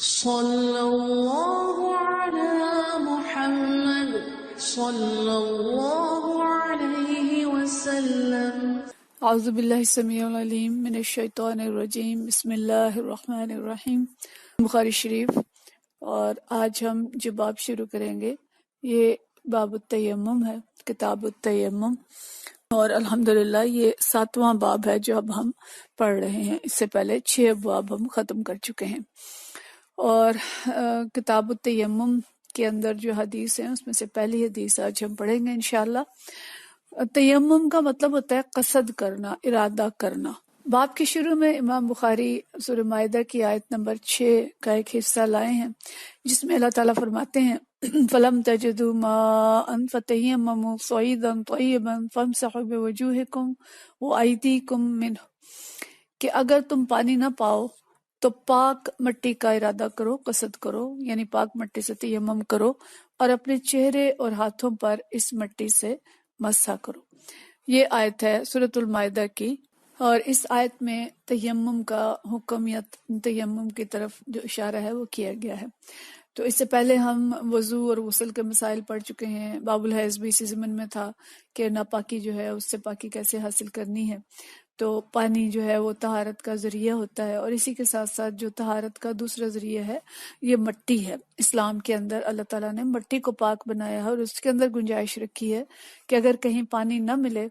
صلی اللہ علی محمد صلی اللہ علیہ وسلم۔ اعوذ باللہ السمیع العلیم من الشیطان الرجیم، بسم اللہ الرحمن الرحیم۔ بخاری شریف، اور آج ہم جو باب شروع کریں گے یہ باب التیمم ہے، کتاب التیمم، اور الحمدللہ یہ 7واں باب ہے جو اب ہم پڑھ رہے ہیں۔ اس سے پہلے 6 باب ہم ختم کر چکے ہیں، اور کتاب التیمم کے اندر جو حدیث ہیں اس میں سے پہلی حدیث آج ہم پڑھیں گے انشاءاللہ۔ تیمم کا مطلب ہوتا ہے قصد کرنا، ارادہ کرنا۔ باب کے شروع میں امام بخاری سورہ مائدہ کی آیت نمبر 6 کا ایک حصہ لائے ہیں، جس میں اللہ تعالیٰ فرماتے ہیں فَلَمْ تَجِدُوا مَاءً فَتَيَمَّمُوا صَعِيدًا طَيِّبًا فَامْسَحُوا بِوُجُوهِكُمْ وَأَيْدِيكُمْ مِنْهُ، کہ اگر تم پانی نہ پاؤ تو پاک مٹی کا ارادہ کرو، قصد کرو، یعنی پاک مٹی سے تیمم کرو اور اپنے چہرے اور ہاتھوں پر اس مٹی سے مسح کرو۔ یہ آیت ہے سورۃ المائدہ کی، اور اس آیت میں تیمم کا حکم یا تیمم کی طرف جو اشارہ ہے وہ کیا گیا ہے۔ تو اس سے پہلے ہم وضو اور غسل کے مسائل پڑھ چکے ہیں۔ باب الحیض بھی اسی ضمن میں تھا کہ ناپاکی جو ہے اس سے پاکی کیسے حاصل کرنی ہے۔ تو پانی جو ہے وہ طہارت کا ذریعہ ہوتا ہے، اور اسی کے ساتھ ساتھ جو طہارت کا دوسرا ذریعہ ہے یہ مٹی ہے۔ اسلام کے اندر اللہ تعالیٰ نے مٹی کو پاک بنایا ہے، اور اس کے اندر گنجائش رکھی ہے کہ اگر کہیں پانی نہ ملے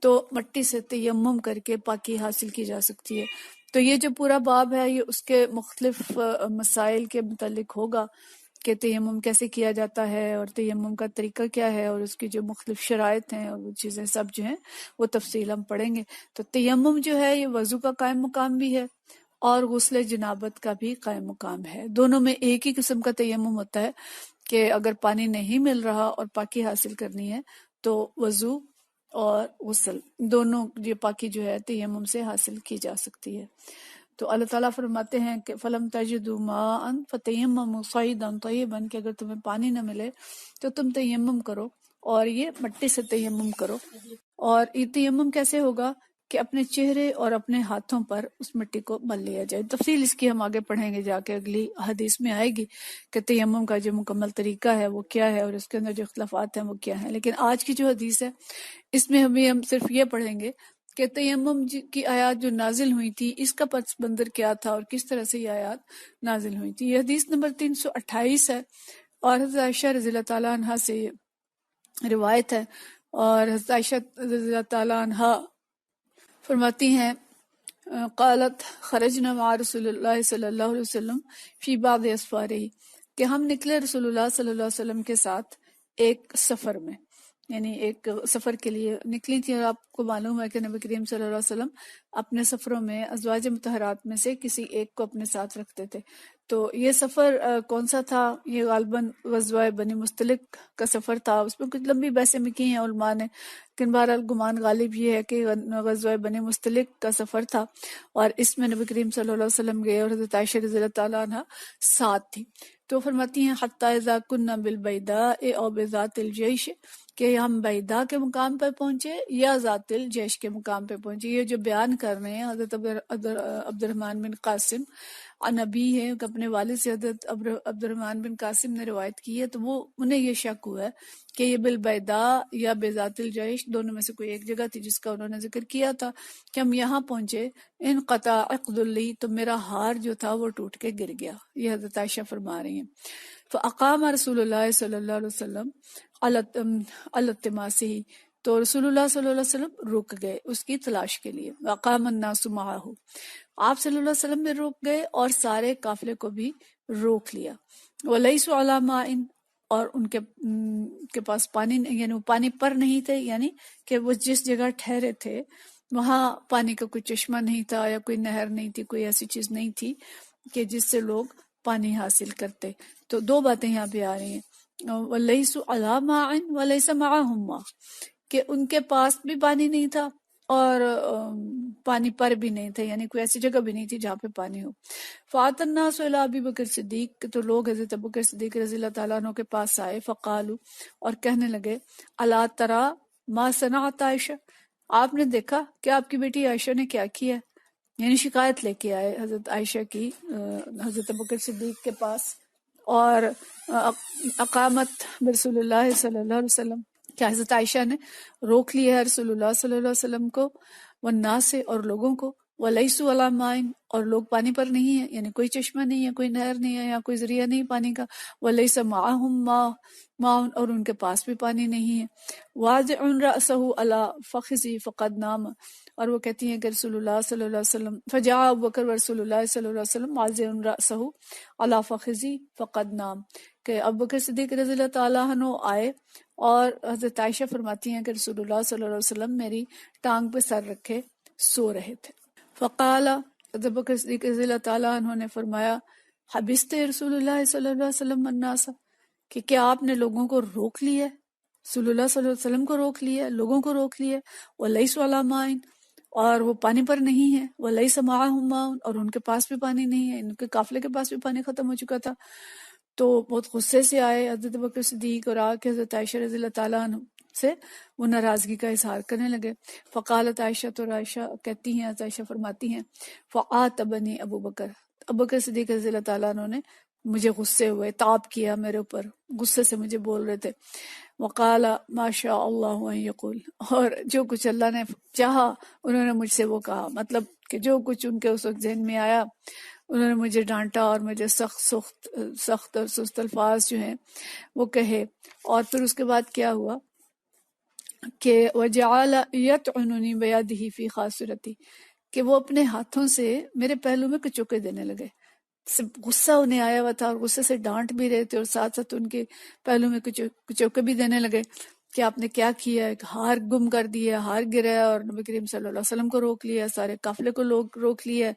تو مٹی سے تیمم کر کے پاکی حاصل کی جا سکتی ہے۔ تو یہ جو پورا باب ہے یہ اس کے مختلف مسائل کے متعلق ہوگا کہ تیمم کیسے کیا جاتا ہے اور تیمم کا طریقہ کیا ہے، اور اس کی جو مختلف شرائط ہیں اور وہ چیزیں سب جو ہیں وہ تفصیل ہم پڑھیں گے۔ تو تیمم جو ہے یہ وضو کا قائم مقام بھی ہے اور غسل جنابت کا بھی قائم مقام ہے۔ دونوں میں ایک ہی قسم کا تیمم ہوتا ہے کہ اگر پانی نہیں مل رہا اور پاکی حاصل کرنی ہے تو وضو اور غسل دونوں یہ پاکی جو ہے تیمم سے حاصل کی جا سکتی ہے۔ تو اللہ تعالیٰ فرماتے ہیں کہ فَلَمْ تَجِدُوا مَاءً فَتَيَمَّمُوا صَعِيدًا طَيِّبًا، کہ اگر تمہیں پانی نہ ملے تو تم تیمم کرو، اور یہ مٹی سے تیمم کرو۔ اور یہ تیمم کیسے ہوگا کہ اپنے چہرے اور اپنے ہاتھوں پر اس مٹی کو مل لیا جائے۔ تفصیل اس کی ہم آگے پڑھیں گے جا کے، اگلی حدیث میں آئے گی کہ تیمم کا جو مکمل طریقہ ہے وہ کیا ہے اور اس کے اندر جو اختلافات ہیں وہ کیا ہیں۔ لیکن آج کی جو حدیث ہے اس میں ہم صرف یہ پڑھیں گے کہ تیمم کی آیات جو نازل ہوئی تھی اس کا پس منظر کیا تھا اور کس طرح سے یہ آیات نازل ہوئی تھی۔ یہ حدیث نمبر 328 ہے، اور حضرت عائشہ رضی اللہ تعالیٰ عنہ سے روایت ہے، اور حضرت عائشہ رضی اللہ تعالیٰ عنہ فرماتی ہیں قالت خرجنا مع رسول اللہ صلی اللہ علیہ وسلم فی بعض اسفارہ، کہ ہم نکلے رسول اللہ صلی اللہ علیہ وسلم کے ساتھ ایک سفر میں، یعنی ایک سفر کے لیے نکلی تھی۔ اور آپ کو معلوم ہے کہ نبی کریم صلی اللہ علیہ وسلم اپنے سفروں میں ازواج مطہرات میں سے کسی ایک کو اپنے ساتھ رکھتے تھے۔ تو یہ سفر کون سا تھا؟ یہ غالباً غزوہ بنی مستلق کا سفر تھا۔ اس میں کچھ لمبی بحثیں بھی کی ہیں علماء نے، لیکن بہرحال گمان غالب یہ ہے کہ غزوہ بنی مستلق کا سفر تھا، اور اس میں نبی کریم صلی اللہ علیہ وسلم گئے اور حضرت عائشہ رضی اللہ تعالیٰ عنہ ساتھ تھی۔ تو فرماتی ہیں حتی اذا کنا بالبیداء او بذات الجیش، کہ ہم بیدا کے مقام پر پہنچے یا ذات الجیش کے مقام پہ پہنچے۔ یہ جو بیان کر رہے ہیں حضرت عبد الرحمن بن قاسم نبی ہے، اپنے والد سے حضرت عبد الرحمن بن قاسم نے روایت کی ہے، تو وہ انہیں یہ شک ہوا ہے کہ یہ بالبیدا یا بذات الجیش دونوں میں سے کوئی ایک جگہ تھی جس کا انہوں نے ذکر کیا تھا کہ ہم یہاں پہنچے، انقطع عقد لی، تو میرا ہار جو تھا وہ ٹوٹ کے گر گیا۔ یہ حضرت عائشہ فرما رہی ہیں۔ فاقام رسول اللہ صلی اللہ علیہ وسلم التماسی، تو رسول اللہ صلی اللہ علیہ وسلم رک گئے اس کی تلاش کے لیے۔ وقام الناس معہ، آپ صلی اللہ علیہ وسلم بھی رک گئے اور سارے قافلے کو بھی روک لیا۔ ولیسوا علی ماء، اور ان کے پاس پانی، یعنی وہ پانی پر نہیں تھے، یعنی کہ وہ جس جگہ ٹھہرے تھے وہاں پانی کا کوئی چشمہ نہیں تھا یا کوئی نہر نہیں تھی، کوئی ایسی چیز نہیں تھی کہ جس سے لوگ پانی حاصل کرتے۔ تو دو باتیں یہاں پہ آ رہی ہیں، وَلَيْسُوا عَلَىٰ مَاءٍ وَلَيْسَ مَعَهُمْ مَاءٌ، کہ ان کے پاس بھی پانی نہیں تھا اور پانی پر بھی نہیں تھا، یعنی کوئی ایسی جگہ بھی نہیں تھی جہاں پہ پانی ہو۔ فَأَتَى النَّاسُ إِلَىٰ أَبِي بَكْرٍ صدیق، تو لوگ حضرت ابوبکر صدیق رضی اللہ تعالیٰ عنہ کے پاس آئے، فقالوا، اور کہنے لگے، أَلَا تَرَىٰ مَا صَنَعَتْ عائشہ، آپ نے دیکھا کہ آپ کی بیٹی عائشہ نے کیا کیا ہے؟ یعنی شکایت لے کے آئے حضرت عائشہ کی حضرت ابوبکر صدیق کے پاس، اور اقامت رسول اللہ صلی اللہ علیہ وسلم کہ حضرت عائشہ نے روک لیا ہے رسول اللہ صلی اللہ علیہ وسلم کو، والناس سے اور لوگوں کو، وَلَيْسُوا عَلَىٰ مَاءٍ اور لوگ پانی پر نہیں ہے، یعنی کوئی چشمہ نہیں ہے، کوئی نہر نہیں ہے، یا کوئی ذریعہ نہیں پانی کا، وَلَيْسَ مَعَهُمْ مَاءٌ اور ان کے پاس بھی پانی نہیں ہے، وَاضِعٌ رَأْسَهُ عَلَىٰ فَخِذِهِ فَقَدْ نَامَ اور وہ کہتی ہیں کہ رسول اللہ صلی اللہ علیہ وسلم فجاء ابوبکر رسول اللہ صلی اللہ علیہ وسلم واضع رأسه علی فخذی فقد نام، کہ ابوبکر صدیق رضی اللہ تعالیٰ عنہ آئے اور حضرت عائشہ فرماتی ہیں کہ رسول اللہ صلی اللہ علیہ وسلم میری ٹانگ پہ سر رکھے سو رہے تھے۔ فقال ابوبکر صدیق رضی اللہ تعالیٰ عنہ نے فرمایا حبست رسول اللہ صلی اللہ علیہ وسلم الناس، کہ کیا آپ نے لوگوں کو روک لیا ہے، رسول اللہ صلی اللہ علیہ وسلم کو روک لیا ہے، لوگوں کو روک لیا ہے، وَلَيْسُوا عَلَىٰ مَاءٍ اور وہ پانی پر نہیں ہے، وَلَيْسَ مَعَهُمْ مَاءٌ اور ان کے پاس بھی پانی نہیں ہے، ان کے قافلے کے پاس بھی پانی ختم ہو چکا تھا۔ تو بہت غصے سے آئے حضرت بکر صدیق اور آ کے حضرت عائشہ رضی اللہ تعالیٰ عنہ سے وہ ناراضگی کا اظہار کرنے لگے۔ فقالت عائشہ تو عائشہ کہتی ہیں، حضرت عائشہ فرماتی ہیں فعاتبنی ابو بکر، ابو بکر صدیق رضی اللہ تعالیٰ عنہ نے مجھے غصے ہوئے، تاب کیا میرے اوپر، غصے سے مجھے بول رہے تھے۔ وقال ما شاء اللہ ان یقول اور جو کچھ اللہ نے چاہا انہوں نے مجھ سے وہ کہا، مطلب کہ جو کچھ ان کے اس وقت ذہن میں آیا انہوں نے مجھے ڈانٹا اور مجھے سخت اور سست الفاظ جو ہیں وہ کہے۔ اور پھر اس کے بعد کیا ہوا کہ وجعل یطعننی بیدہ فی خاصرتی، کہ وہ اپنے ہاتھوں سے میرے پہلو میں کچوکے دینے لگے، غصہ انہیں آیا ہوا تھا اور غصے سے ڈانٹ بھی رہے تھے اور ساتھ ساتھ ان کے پہلو میں کچوکے بھی دینے لگے کہ آپ نے کیا کیا، ایک ہار گم کر دیا، ہار گرایا اور نبی کریم صلی اللہ علیہ وسلم کو روک لیا، سارے قافلے کو روک لیا۔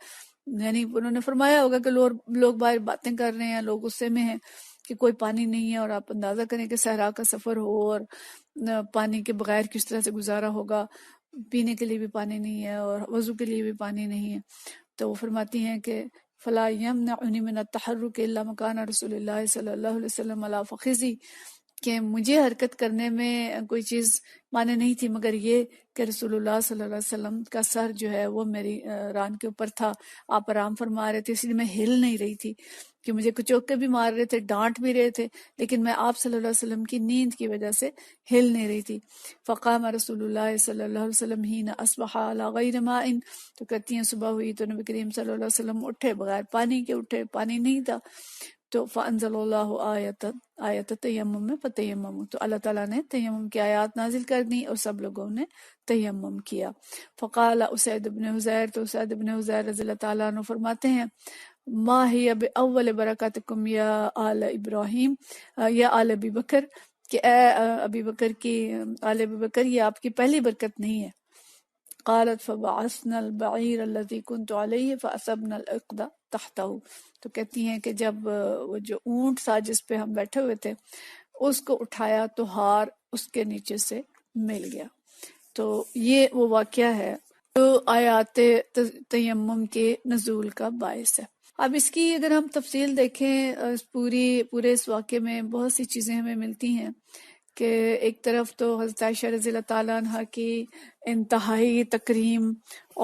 یعنی انہوں نے فرمایا ہوگا کہ لوگ باہر باتیں کر رہے ہیں، لوگ غصے میں ہیں کہ کوئی پانی نہیں ہے، اور آپ اندازہ کریں کہ صحرا کا سفر ہو اور پانی کے بغیر کس طرح سے گزارا ہوگا، پینے کے لیے بھی پانی نہیں ہے اور وضو کے لیے بھی پانی نہیں ہے۔ تو وہ فرماتی ہیں کہ فلا یمنعنی من التحرک الا مکان رسول اللہ صلی اللہ علیہ وسلم علی فخذی، کہ مجھے حرکت کرنے میں کوئی چیز مانے نہیں تھی مگر یہ کہ رسول اللہ صلی اللہ علیہ وسلم کا سر جو ہے وہ میری ران کے اوپر تھا، آپ آرام فرما رہے تھے، اس لیے میں ہل نہیں رہی تھی، کہ مجھے کچوکے بھی مار رہے تھے، ڈانٹ بھی رہے تھے، لیکن میں آپ صلی اللہ علیہ وسلم کی نیند کی وجہ سے ہل نہیں رہی تھی۔ فقام رسول اللہ صلی اللہ علیہ وسلم حین اصبح علی غیر ماء، تو کہتی ہیں صبح ہوئی تو نبی کریم صلی اللہ علیہ وسلم اٹھے بغیر پانی کے، اٹھے پانی نہیں تھا۔ تو فانزل اللہ آیت تیمم میں فتیمم، تو اللہ تعالیٰ نے تیمم کی آیات نازل کر دی اور سب لوگوں نے تیمم کیا۔ فقال اسید بن حضیر، تو اسید بن حضیر رضی اللہ تعالیٰ عنہ فرماتے ہیں ما ہی باول برکاتکم یا آل ابراہیم یا آل ابی بکر، کہ اے ابی بکر کی آل ابی بکر یہ آپ کی پہلی برکت نہیں ہے۔ قالت فبعثنا البعیر الذی كنت علیہ فاصبنا العقد تحتہ، تو کہتی ہیں کہ جب وہ جو اونٹ تھا جس پہ ہم بیٹھے ہوئے تھے اس کو اٹھایا تو ہار اس کے نیچے سے مل گیا۔ تو یہ وہ واقعہ ہے جو آیات تیمم کے نزول کا باعث ہے۔ اب اس کی اگر ہم تفصیل دیکھیں، پورے اس واقعے میں بہت سی چیزیں ہمیں ملتی ہیں کہ ایک طرف تو حضرت عائشہ رضی اللہ تعالیٰ عنہ کی انتہائی تکریم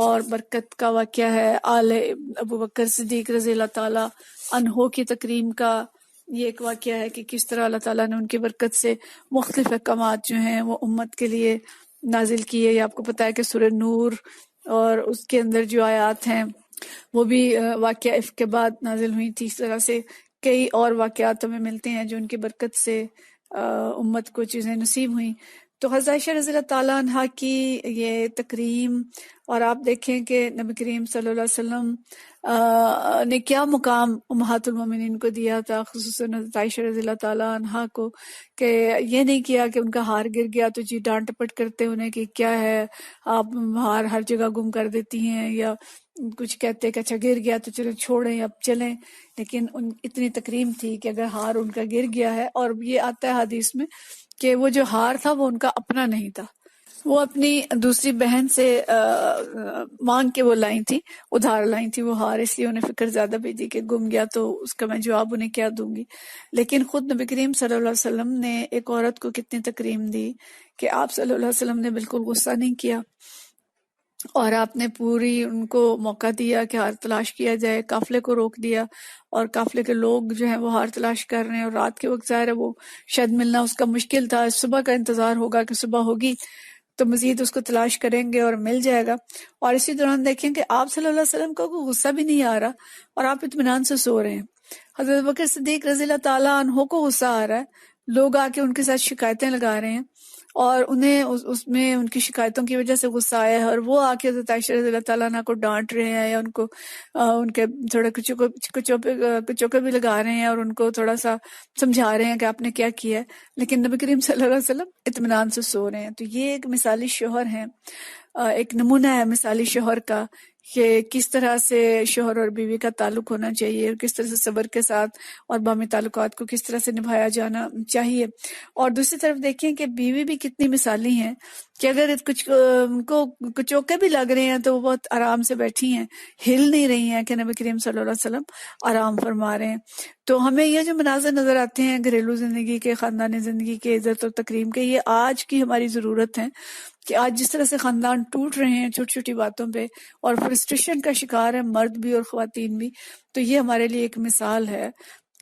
اور برکت کا واقعہ ہے، آل ابو بکر صدیق رضی اللہ تعالیٰ عنہ کی تکریم کا یہ ایک واقعہ ہے کہ کس طرح اللہ تعالیٰ نے ان کی برکت سے مختلف احکامات جو ہیں وہ امت کے لیے نازل کیے۔ یہ آپ کو پتہ ہے کہ سورہ نور اور اس کے اندر جو آیات ہیں وہ بھی واقعہ افک کے بعد نازل ہوئی تھی۔ اس طرح سے کئی اور واقعات ہمیں ملتے ہیں جو ان کی برکت سے امت کو چیزیں نصیب ہوئیں۔ تو حضرت عائشہ رضی اللہ تعالیٰ عنہ کی یہ تکریم، اور آپ دیکھیں کہ نبی کریم صلی اللہ علیہ وسلم نے کیا مقام امہات المومنین کو دیا تھا، خصوصاً حضرت عائشہ رضی اللہ تعالیٰ عنہ کو، کہ یہ نہیں کیا کہ ان کا ہار گر گیا تو جی ڈانٹ ٹپٹ کرتے انہیں کہ کیا ہے آپ ہار ہر جگہ گم کر دیتی ہیں، یا کچھ کہتے کہ اچھا گر گیا تو چلو چھوڑیں اب چلیں، لیکن اتنی تکریم تھی کہ اگر ہار ان کا گر گیا ہے، اور یہ آتا ہے حدیث میں کہ وہ جو ہار تھا وہ ان کا اپنا نہیں تھا، وہ اپنی دوسری بہن سے مانگ کے وہ لائیں تھی، ادھار لائیں تھی وہ ہار، اس لیے انہیں فکر زیادہ بھی تھی کہ گم گیا تو اس کا میں جواب انہیں کیا دوں گی۔ لیکن خود نبی کریم صلی اللہ علیہ وسلم نے ایک عورت کو کتنی تکریم دی کہ آپ صلی اللہ علیہ وسلم نے بالکل غصہ نہیں کیا، اور آپ نے پوری ان کو موقع دیا کہ ہار تلاش کیا جائے، قافلے کو روک دیا، اور قافلے کے لوگ جو ہیں وہ ہار تلاش کر رہے ہیں، اور رات کے وقت ظاہر ہے وہ شاید ملنا اس کا مشکل تھا، صبح کا انتظار ہوگا کہ صبح ہوگی تو مزید اس کو تلاش کریں گے اور مل جائے گا۔ اور اسی دوران دیکھیں کہ آپ صلی اللہ علیہ وسلم کو کوئی غصہ بھی نہیں آ رہا اور آپ اطمینان سے سو رہے ہیں۔ حضرت بکر صدیق رضی اللہ تعالیٰ عنہ کو غصہ آ رہا ہے، لوگ آ کے ان کے ساتھ شکایتیں لگا رہے ہیں اور انہیں اس میں ان کی شکایتوں کی وجہ سے غصہ آیا ہے، اور وہ آ کے حضرت عائشہ رضی اللہ تعالیٰ عنہ کو ڈانٹ رہے ہیں یا ان کو ان کے تھوڑے کچوکے بھی لگا رہے ہیں اور ان کو تھوڑا سا سمجھا رہے ہیں کہ آپ نے کیا کیا ہے، لیکن نبی کریم صلی اللہ علیہ وسلم اطمینان سے سو رہے ہیں۔ تو یہ ایک مثالی شوہر ہیں، ایک نمونہ ہے مثالی شوہر کا کہ کس طرح سے شوہر اور بیوی کا تعلق ہونا چاہیے، اور کس طرح سے صبر کے ساتھ اور باہمی تعلقات کو کس طرح سے نبھایا جانا چاہیے۔ اور دوسری طرف دیکھیں کہ بیوی بھی کتنی مثالی ہیں کہ اگر کچھ ان کو کچوکے بھی لگ رہے ہیں تو وہ بہت آرام سے بیٹھی ہیں، ہل نہیں رہی ہیں کہ نبی کریم صلی اللہ علیہ وسلم آرام فرما رہے ہیں۔ تو ہمیں یہ جو مناظر نظر آتے ہیں گھریلو زندگی کے، خاندانی زندگی کے، عزت و تکریم کے، یہ آج کی ہماری ضرورت ہے کہ آج جس طرح سے خاندان ٹوٹ رہے ہیں چھوٹی چھوٹی باتوں پہ اور فرسٹریشن کا شکار ہے مرد بھی اور خواتین بھی، تو یہ ہمارے لیے ایک مثال ہے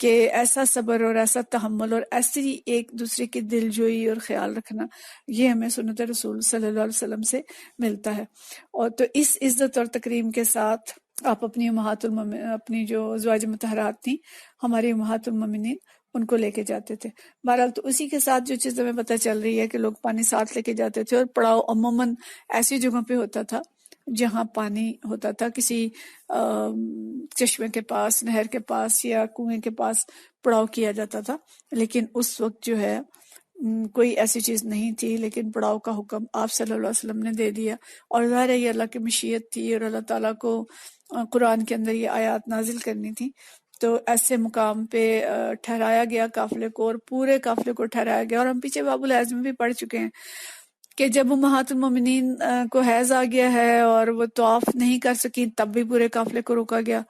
کہ ایسا صبر اور ایسا تحمل اور ایسی ایک دوسرے کی دل جوئی اور خیال رکھنا، یہ ہمیں سنت رسول صلی اللہ علیہ وسلم سے ملتا ہے۔ اور تو اس عزت اور تکریم کے ساتھ آپ اپنی اپنی جو ازواج مطہرات تھیں، ہماری امہات المومنین، ان کو لے کے جاتے تھے۔ بہرحال تو اسی کے ساتھ جو چیز ہمیں پتہ چل رہی ہے کہ لوگ پانی ساتھ لے کے جاتے تھے، اور پڑاؤ عموماً ایسی جگہوں پہ ہوتا تھا جہاں پانی ہوتا تھا، کسی چشمے کے پاس، نہر کے پاس یا کنویں کے پاس پڑاؤ کیا جاتا تھا۔ لیکن اس وقت جو ہے کوئی ایسی چیز نہیں تھی، لیکن پڑاؤ کا حکم آپ صلی اللہ علیہ وسلم نے دے دیا، اور ظاہر ہے یہ اللہ کی مشیت تھی اور اللہ تعالیٰ کو قرآن کے اندر یہ آیات نازل کرنی تھی۔ تو ایسے مقام پہ ٹھہرایا گیا قافلے کو، اور پورے قافلے کو ٹھہرایا گیا۔ اور ہم پیچھے باب الحیض میں بھی پڑھ چکے ہیں کہ جب امہات المومنین کو حیض آ گیا ہے اور وہ طواف نہیں کر سکی، تب بھی پورے قافلے کو روکا گیا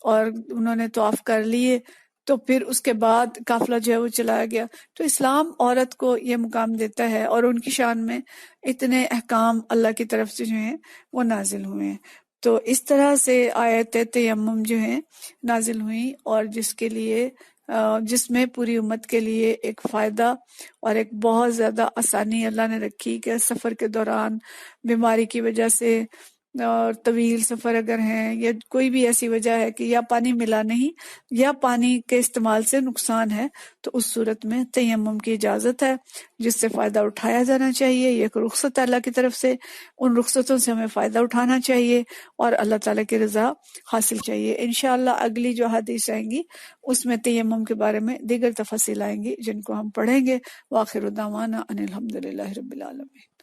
اور انہوں نے طواف کر لیے، تو پھر اس کے بعد قافلہ جو ہے وہ چلایا گیا۔ تو اسلام عورت کو یہ مقام دیتا ہے، اور ان کی شان میں اتنے احکام اللہ کی طرف سے جو ہیں وہ نازل ہوئے ہیں۔ تو اس طرح سے آیت تیمم جو ہیں نازل ہوئیں، اور جس میں پوری امت کے لیے ایک فائدہ اور ایک بہت زیادہ آسانی اللہ نے رکھی کہ سفر کے دوران، بیماری کی وجہ سے، اور طویل سفر اگر ہیں، یا کوئی بھی ایسی وجہ ہے کہ یا پانی ملا نہیں یا پانی کے استعمال سے نقصان ہے، تو اس صورت میں تیمم کی اجازت ہے جس سے فائدہ اٹھایا جانا چاہیے۔ یہ ایک رخصت ہے اللہ کی طرف سے، ان رخصتوں سے ہمیں فائدہ اٹھانا چاہیے اور اللہ تعالیٰ کی رضا حاصل چاہیے۔ انشاءاللہ اگلی جو حدیث آئیں گی اس میں تیمم کے بارے میں دیگر تفاصیل آئیں گی جن کو ہم پڑھیں گے۔ وآخر دعوانا ان الحمدللہ رب العالمین۔